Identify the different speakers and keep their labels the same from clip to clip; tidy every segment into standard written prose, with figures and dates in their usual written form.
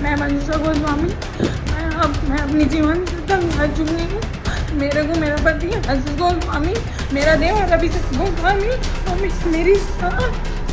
Speaker 1: मैं मंजूषा गोस्वामी, मैं अपनी जीवन से तंग आ चुकी हूँ। मेरे को मेरा पति आशीष गोस्वामी, मेरा देवर अभिषेक गोस्वामी और मेरी सास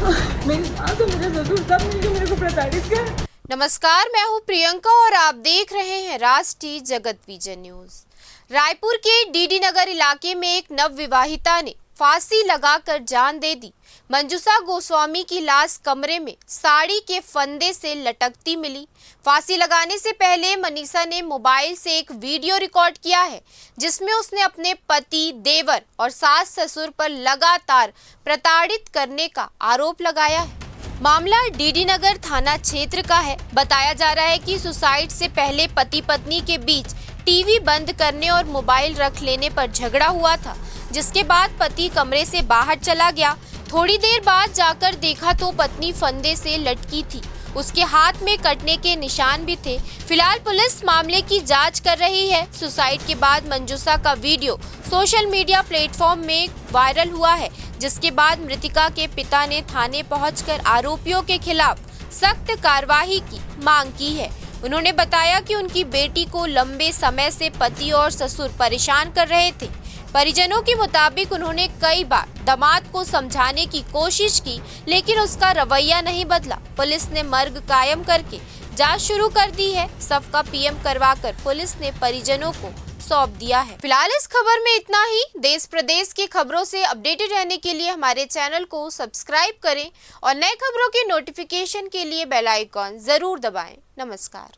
Speaker 1: और मेरे ससुर सब मिलकर मेरे को प्रताड़ित किया।
Speaker 2: नमस्कार, मैं हूँ प्रियंका और आप देख रहे हैं राष्ट्रीय जगत विजन न्यूज। रायपुर के डीडी नगर इलाके में एक नवविवाहिता ने फांसी लगाकर जान दे दी। मंजूषा गोस्वामी की लाश कमरे में साड़ी के फंदे से लटकती मिली। फांसी लगाने से पहले मनीषा ने मोबाइल से एक वीडियो रिकॉर्ड किया है, जिसमें उसने अपने पति, देवर और सास ससुर पर लगातार प्रताड़ित करने का आरोप लगाया है। मामला डीडी नगर थाना क्षेत्र का है। बताया जा रहा है कि सुसाइड से पहले पति पत्नी के बीच टीवी बंद करने और मोबाइल रख लेने पर झगड़ा हुआ था, जिसके बाद पति कमरे से बाहर चला गया। थोड़ी देर बाद जाकर देखा तो पत्नी फंदे से लटकी थी। उसके हाथ में कटने के निशान भी थे। फिलहाल पुलिस मामले की जांच कर रही है। सुसाइड के बाद मंजूषा का वीडियो सोशल मीडिया प्लेटफॉर्म में वायरल हुआ है, जिसके बाद मृतका के पिता ने थाने पहुंचकर आरोपियों के खिलाफ सख्त कार्रवाई की मांग की है। उन्होंने बताया कि उनकी बेटी को लंबे समय से पति और ससुर परेशान कर रहे थे। परिजनों के मुताबिक उन्होंने कई बार दामाद को समझाने की कोशिश की, लेकिन उसका रवैया नहीं बदला। पुलिस ने मर्ग कायम करके जांच शुरू कर दी है। सबका पीएम करवाकर पुलिस ने परिजनों को सौंप दिया है। फिलहाल इस खबर में इतना ही। देश प्रदेश की खबरों से अपडेटेड रहने के लिए हमारे चैनल को सब्सक्राइब करें और नए खबरों के नोटिफिकेशन के लिए बेल आइकॉन जरूर दबाएं। नमस्कार।